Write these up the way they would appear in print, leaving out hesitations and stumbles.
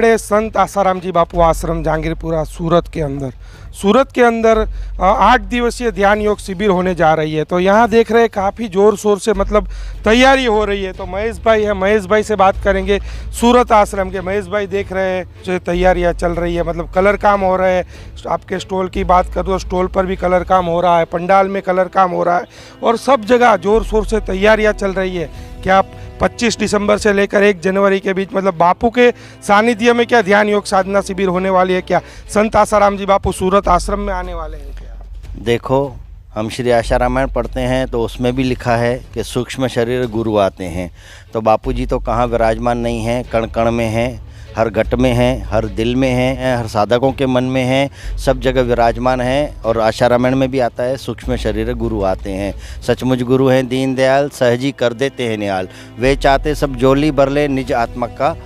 खड़े संत आसाराम जी बापू आश्रम जहांगीरपुरा सूरत के अंदर 8 दिवसीय ध्यान योग शिविर होने जा रही है। तो यहाँ देख रहे हैं काफ़ी ज़ोर शोर से मतलब तैयारी हो रही है। तो महेश भाई है, महेश भाई से बात करेंगे। सूरत आश्रम के महेश भाई देख रहे हैं जो तैयारियाँ चल रही है, मतलब कलर काम हो रहा है। आपके स्टॉल की बात करूँ तो स्टॉल पर भी कलर काम हो रहा है, पंडाल में कलर काम हो रहा है और सब जगह ज़ोर शोर से तैयारियाँ चल रही है। क्या 25 दिसंबर से लेकर 1 जनवरी के बीच मतलब बापू के सानिध्य में क्या ध्यान योग साधना शिविर होने वाली है? क्या संत आसाराम जी बापू सूरत आश्रम में आने वाले हैं क्या? देखो, हम श्री आशा रामायण पढ़ते हैं तो उसमें भी लिखा है कि सूक्ष्म शरीर गुरु आते हैं। तो बापू जी तो कहाँ विराजमान नहीं हैं, कण कण में हैं, हर घट में हैं, हर दिल में हैं, हर साधकों के मन में हैं, सब जगह विराजमान हैं। और आशा रामायण में भी आता है सूक्ष्म शरीर गुरु आते हैं। सचमुच गुरु हैं दीन दयाल, सहजी कर देते हैं निहाल। वे चाहते सब जोली भर ले, निज आत्मा का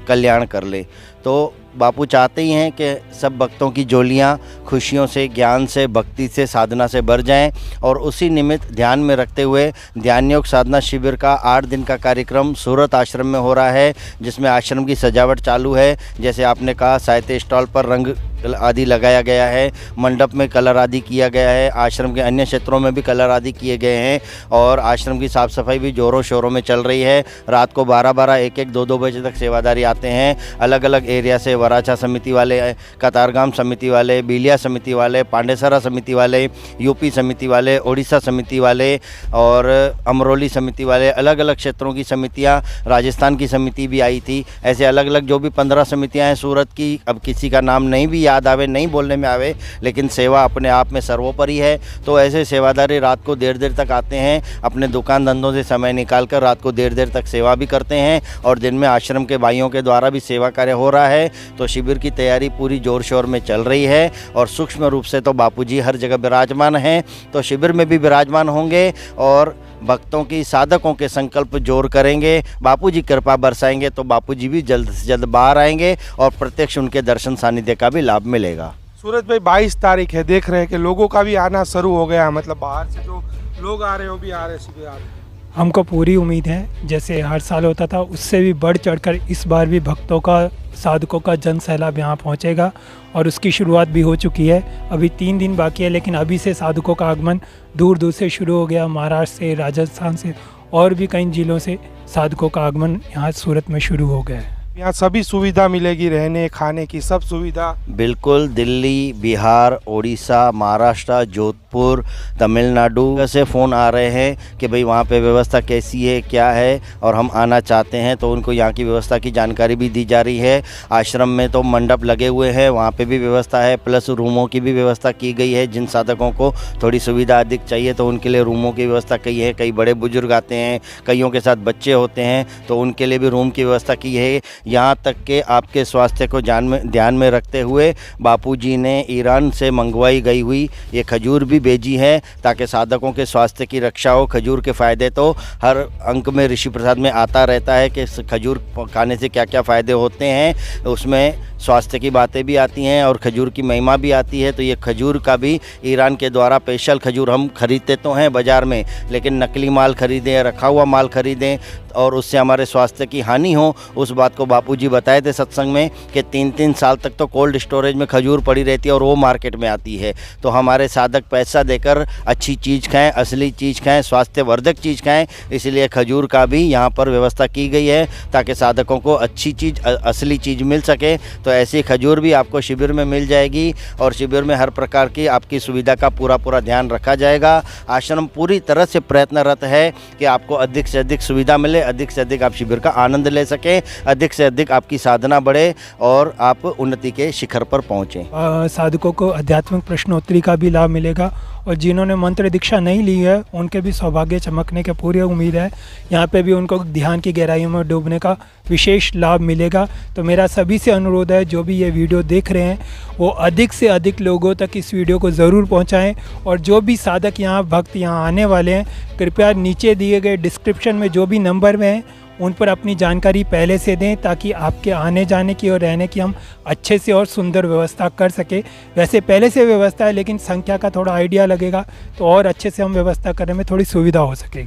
कल्याण कर ले। तो बापू चाहते ही हैं कि सब भक्तों की जोलियां खुशियों से, ज्ञान से, भक्ति से, साधना से भर जाएं। और उसी निमित्त ध्यान में रखते हुए ध्यान योग साधना शिविर का 8 दिन का कार्यक्रम सूरत आश्रम में हो रहा है, जिसमें आश्रम की सजावट चालू है। जैसे आपने कहा, साहित्य स्टॉल पर रंग आदि लगाया गया है, मंडप में कलर आदि किया गया है, आश्रम के अन्य क्षेत्रों में भी कलर आदि किए गए हैं और आश्रम की साफ़ सफाई भी ज़ोरों शोरों में चल रही है। रात को 12-12, 1-1, 2-2 बजे तक सेवादारी आते हैं अलग अलग एरिया से। वराछा समिति वाले, कतारगाम समिति वाले, बीलिया समिति वाले, पांडेसरा समिति वाले, यूपी समिति वाले, ओडिशा समिति वाले और अमरोली समिति वाले, अलग अलग क्षेत्रों की समितियाँ, राजस्थान की समिति भी आई थी। ऐसे अलग अलग जो भी 15 समितियाँ हैं सूरत की, अब किसी का नाम नहीं भी याद आवे, नहीं बोलने में आवे, लेकिन सेवा अपने आप में सर्वोपरि है। तो ऐसे सेवादारी रात को देर तक आते हैं, अपने दुकान धंधों से समय निकाल कर रात को देर तक सेवा भी करते हैं और दिन में आश्रम के भाइयों के द्वारा भी सेवा कार्य हो रहा है। तो शिविर की तैयारी पूरी जोर शोर में चल रही है और सूक्ष्म रूप से तो बापूजी हर जगह विराजमान हैं, तो शिविर में भी विराजमान होंगे और भक्तों की, साधकों के संकल्प जोर करेंगे, बापूजी कृपा बरसाएंगे तो बापूजी भी जल्द से जल्द बाहर आएंगे और प्रत्यक्ष उनके दर्शन सानिध्य का भी लाभ मिलेगा। सूरज भाई 22 तारीख है, देख रहे हैं कि लोगों का भी आना शुरू हो गया, मतलब बाहर से जो लोग आ रहे हो भी आ रहे शिविर आ रहे। हमको पूरी उम्मीद है जैसे हर साल होता था उससे भी बढ़ चढ़कर इस बार भी भक्तों का, साधकों का जन सैलाब यहाँ पहुँचेगा और उसकी शुरुआत भी हो चुकी है। अभी 3 दिन बाकी है, लेकिन अभी से साधकों का आगमन दूर दूर से शुरू हो गया। महाराष्ट्र से, राजस्थान से और भी कई जिलों से साधकों का आगमन यहाँ सूरत में शुरू हो गया है। यहाँ सभी सुविधा मिलेगी, रहने खाने की सब सुविधा? बिल्कुल। दिल्ली, बिहार, ओडिशा, महाराष्ट्र, जोधपुर, तमिलनाडु से फ़ोन आ रहे हैं कि भाई वहाँ पे व्यवस्था कैसी है, क्या है और हम आना चाहते हैं, तो उनको यहाँ की व्यवस्था की जानकारी भी दी जा रही है। आश्रम में तो मंडप लगे हुए हैं, वहाँ पे भी व्यवस्था है, प्लस रूमों की भी व्यवस्था की गई है। जिन साधकों को थोड़ी सुविधा अधिक चाहिए तो उनके लिए रूमों की व्यवस्था की है। कई बड़े बुजुर्ग आते हैं, कईयों के साथ बच्चे होते हैं, तो उनके लिए भी रूम की व्यवस्था की है। यहाँ तक कि आपके स्वास्थ्य को ध्यान में रखते हुए बापूजी ने ईरान से मंगवाई गई हुई ये खजूर भी भेजी है ताकि साधकों के स्वास्थ्य की रक्षा हो। खजूर के फ़ायदे तो हर अंक में ऋषि प्रसाद में आता रहता है कि खजूर खाने से क्या क्या फ़ायदे होते हैं, उसमें स्वास्थ्य की बातें भी आती हैं और खजूर की महिमा भी आती है। तो ये खजूर का भी ईरान के द्वारा स्पेशल खजूर हम खरीदते तो हैं बाज़ार में, लेकिन नकली माल खरीदें, रखा हुआ माल खरीदें और उससे हमारे स्वास्थ्य की हानि हो, उस बात को बापूजी बताए थे सत्संग में कि 3-3 साल तक तो कोल्ड स्टोरेज में खजूर पड़ी रहती है और वो मार्केट में आती है। तो हमारे साधक पैसा देकर अच्छी चीज़ खाएं, असली चीज़ खाएं, स्वास्थ्यवर्धक चीज़ खाएं, इसलिए खजूर का भी यहाँ पर व्यवस्था की गई है ताकि साधकों को अच्छी चीज़, असली चीज़ मिल सके। तो ऐसी खजूर भी आपको शिविर में मिल जाएगी और शिविर में हर प्रकार की आपकी सुविधा का पूरा ध्यान रखा जाएगा। आश्रम पूरी तरह से प्रयत्नरत है कि आपको अधिक से अधिक सुविधा मिले, अधिक से अधिक आप शिविर का आनंद ले सकें, अधिक से अधिक आपकी साधना बढ़े और आप उन्नति के शिखर पर पहुँचें। साधकों को आध्यात्मिक प्रश्नोत्तरी का भी लाभ मिलेगा और जिन्होंने मंत्र दीक्षा नहीं ली है उनके भी सौभाग्य चमकने की पूरी उम्मीद है। यहाँ पे भी उनको ध्यान की गहराइयों में डूबने का विशेष लाभ मिलेगा। तो मेरा सभी से अनुरोध है, जो भी ये वीडियो देख रहे हैं वो अधिक से अधिक लोगों तक इस वीडियो को ज़रूर पहुँचाएँ और जो भी साधक यहाँ, भक्त यहाँ आने वाले हैं, कृपया नीचे दिए गए डिस्क्रिप्शन में जो भी नंबर में हैं उन पर अपनी जानकारी पहले से दें ताकि आपके आने जाने की और रहने की हम अच्छे से और सुंदर व्यवस्था कर सके। वैसे पहले से व्यवस्था है, लेकिन संख्या का थोड़ा आइडिया लगेगा तो और अच्छे से हम व्यवस्था करने में थोड़ी सुविधा हो सके।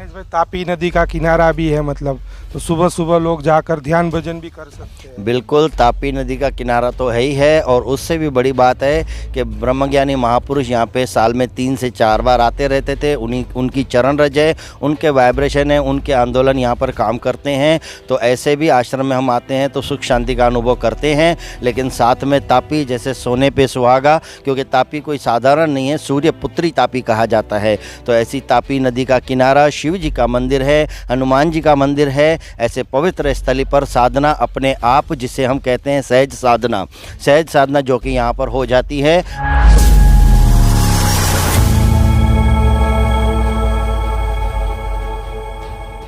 महेश भाई, तापी नदी का किनारा भी है मतलब, तो सुबह सुबह लोग जाकर ध्यान भजन भी कर सकते हैं। बिल्कुल, तापी नदी का किनारा तो है ही है, और उससे भी बड़ी बात है कि ब्रह्मज्ञानी महापुरुष यहाँ पे साल में 3 से 4 बार आते रहते थे। उनकी चरण रज है, उनके वाइब्रेशन है, उनके आंदोलन यहाँ पर काम करते हैं। तो ऐसे भी आश्रम में हम आते हैं तो सुख शांति का अनुभव करते हैं, लेकिन साथ में तापी जैसे सोने पे सुहागा, क्योंकि तापी कोई साधारण नहीं है, सूर्य पुत्री तापी कहा जाता है। तो ऐसी तापी नदी का किनारा, शिव जी का मंदिर है, हनुमान जी का मंदिर है। ऐसे पवित्र स्थली पर साधना अपने आप, जिसे हम कहते हैं सहज साधना जो कि यहाँ पर हो जाती है।